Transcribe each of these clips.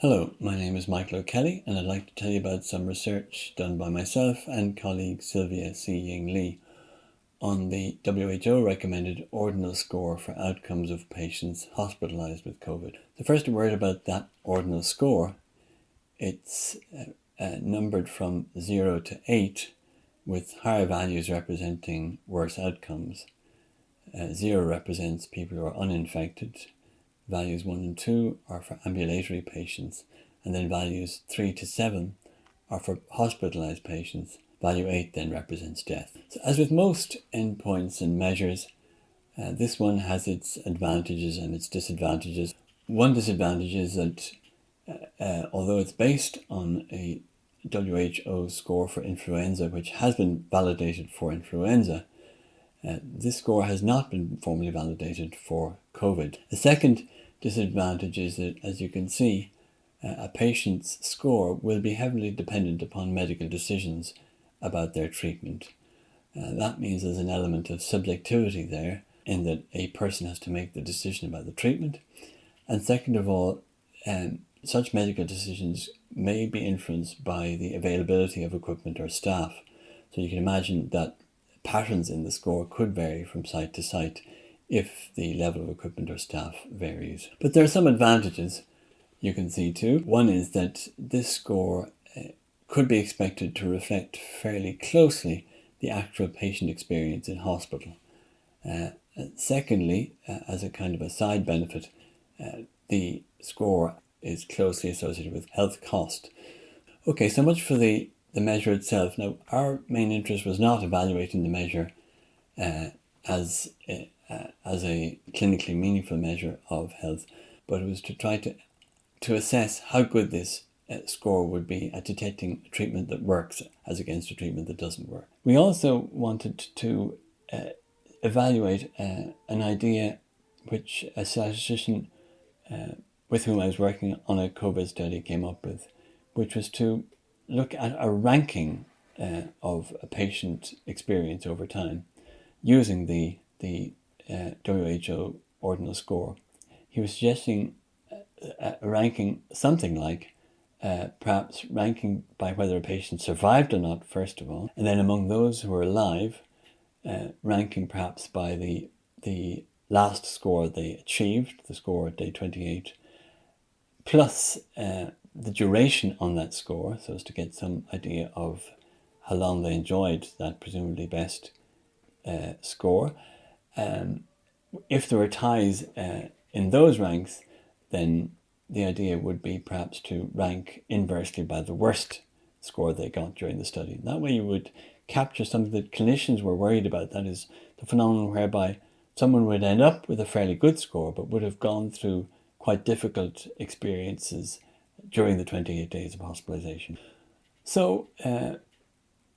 Hello, my name is Michael O'Kelly and I'd like to tell you about some research done by myself and colleague Sylvia Ying Lee on the WHO recommended Ordinal score for outcomes of patients hospitalised with COVID. So first a word about that Ordinal score. It's numbered from 0 to 8 with higher values representing worse outcomes. 0 represents people who are uninfected. Values 1 and 2 are for ambulatory patients, and then values 3 to 7 are for hospitalised patients. Value 8 then represents death. So as with most endpoints and measures, this one has its advantages and its disadvantages. One disadvantage is that although it's based on a WHO score for influenza, which has been validated for influenza, this score has not been formally validated for COVID. The second disadvantage is that, as you can see, a patient's score will be heavily dependent upon medical decisions about their treatment. That means there's an element of subjectivity there, in that a person has to make the decision about the treatment. And second of all, such medical decisions may be influenced by the availability of equipment or staff. So you can imagine that patterns in the score could vary from site to site if the level of equipment or staff varies. But there are some advantages you can see too. One is that this score could be expected to reflect fairly closely the actual patient experience in hospital. Secondly, as a kind of a side benefit, the score is closely associated with health cost. Okay, so much for the measure itself. Now, our main interest was not evaluating the measure as a clinically meaningful measure of health, but it was to try to assess how good this score would be at detecting a treatment that works as against a treatment that doesn't work. We also wanted to evaluate an idea which a statistician with whom I was working on a COVID study came up with, which was to look at a ranking of a patient experience over time using the WHO Ordinal score. He was suggesting a ranking something like perhaps ranking by whether a patient survived or not, first of all, and then among those who are alive, ranking perhaps by the last score they achieved, the score at day 28, plus the duration on that score, so as to get some idea of how long they enjoyed that presumably best score. If there were ties in those ranks, then the idea would be perhaps to rank inversely by the worst score they got during the study. And that way you would capture something that clinicians were worried about, that is the phenomenon whereby someone would end up with a fairly good score but would have gone through quite difficult experiences during the 28 days of hospitalization. So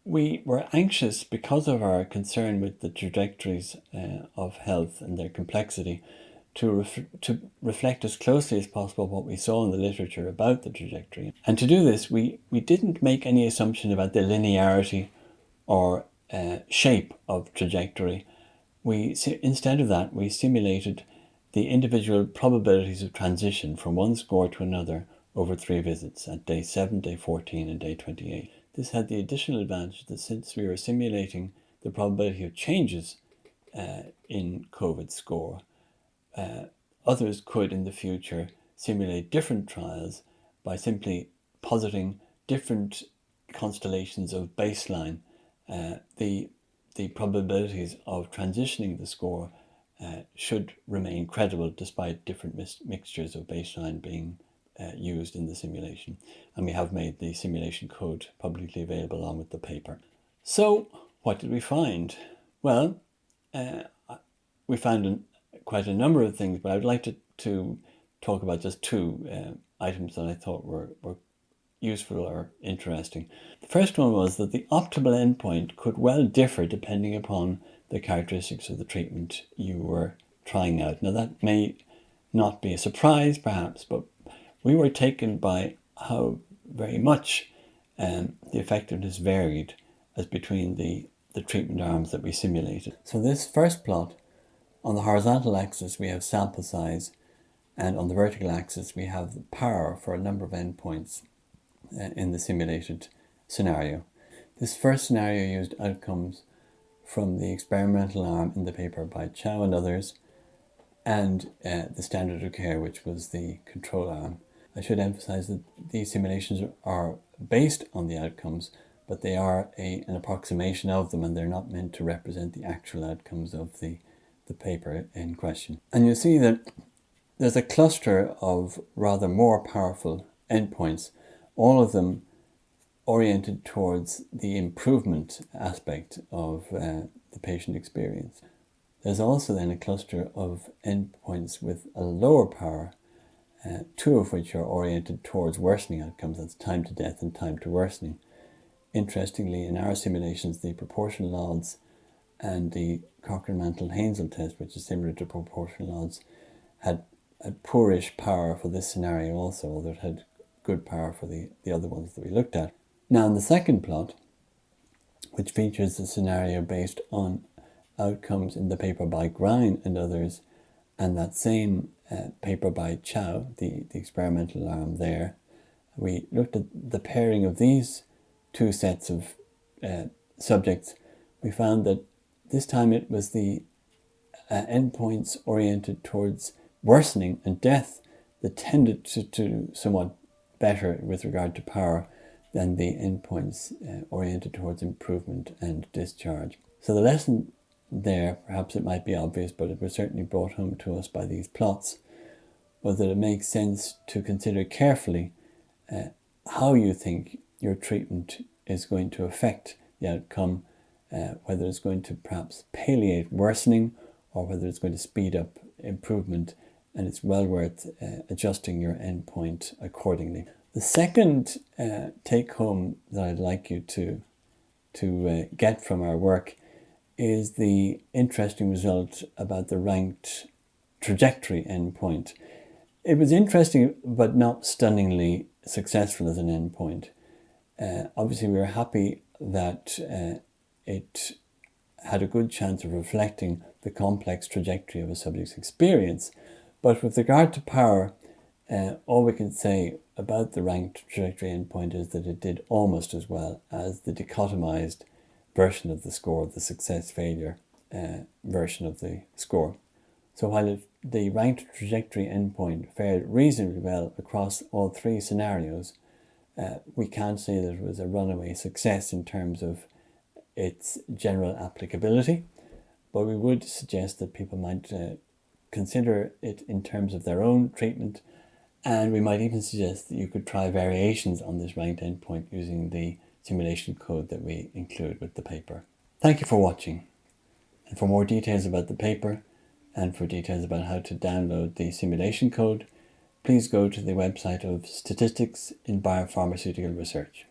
we were anxious, because of our concern with the trajectories of health and their complexity, to reflect as closely as possible what we saw in the literature about the trajectory. And to do this, we didn't make any assumption about the linearity or shape of trajectory. Instead of that, we simulated the individual probabilities of transition from one score to another over 3 visits at day 7, day 14 and day 28. This had the additional advantage that since we were simulating the probability of changes in COVID score, others could in the future simulate different trials by simply positing different constellations of baseline. The probabilities of transitioning the score should remain credible despite different mixtures of baseline being used in the simulation. And we have made the simulation code publicly available along with the paper. So what did we find? Well, we found quite a number of things, but I would like to talk about just 2 items that I thought were useful or interesting. The first one was that the optimal endpoint could well differ depending upon the characteristics of the treatment you were trying out. Now that may not be a surprise perhaps, but we were taken by how very much the effectiveness varied as between the treatment arms that we simulated. So this first plot, on the horizontal axis we have sample size, And on the vertical axis, we have the power for a number of endpoints in the simulated scenario. This first scenario used outcomes from the experimental arm in the paper by Chow and others, and the standard of care, which was the control arm. I should emphasize that these simulations are based on the outcomes, but they are an approximation of them, and they're not meant to represent the actual outcomes of the paper in question. And you'll see that there's a cluster of rather more powerful endpoints, all of them oriented towards the improvement aspect of the patient experience. There's also then a cluster of endpoints with a lower power, two of which are oriented towards worsening outcomes. That's time to death and time to worsening. Interestingly, in our simulations, the proportional odds and the Cochrane-Mantel-Haenszel test, which is similar to proportional odds, had poorish power for this scenario also, although it had good power for the other ones that we looked at. Now, in the second plot, which features the scenario based on outcomes in the paper by Grine and others, and that same paper by Chow, the experimental arm there, we looked at the pairing of these two sets of subjects. We found that this time it was the endpoints oriented towards worsening and death that tended to do somewhat better with regard to power than the endpoints oriented towards improvement and discharge. So the lesson there, perhaps it might be obvious, but it was certainly brought home to us by these plots, was that it makes sense to consider carefully how you think your treatment is going to affect the outcome, whether it's going to perhaps palliate worsening or whether it's going to speed up improvement, and it's well worth adjusting your endpoint accordingly. The second take-home that I'd like you to get from our work is the interesting result about the ranked trajectory endpoint. It was interesting, but not stunningly successful as an endpoint. Obviously, we were happy that it had a good chance of reflecting the complex trajectory of a subject's experience. But with regard to power, all we can say about the ranked trajectory endpoint is that it did almost as well as the dichotomized version of the score, the success-failure version of the score. So while the ranked trajectory endpoint fared reasonably well across all three scenarios, we can't say that it was a runaway success in terms of its general applicability, but we would suggest that people might consider it in terms of their own treatment, and we might even suggest that you could try variations on this ranked endpoint using the simulation code that we include with the paper. Thank you for watching, and for more details about the paper and for details about how to download the simulation code, please go to the website of Statistics in Biopharmaceutical Research.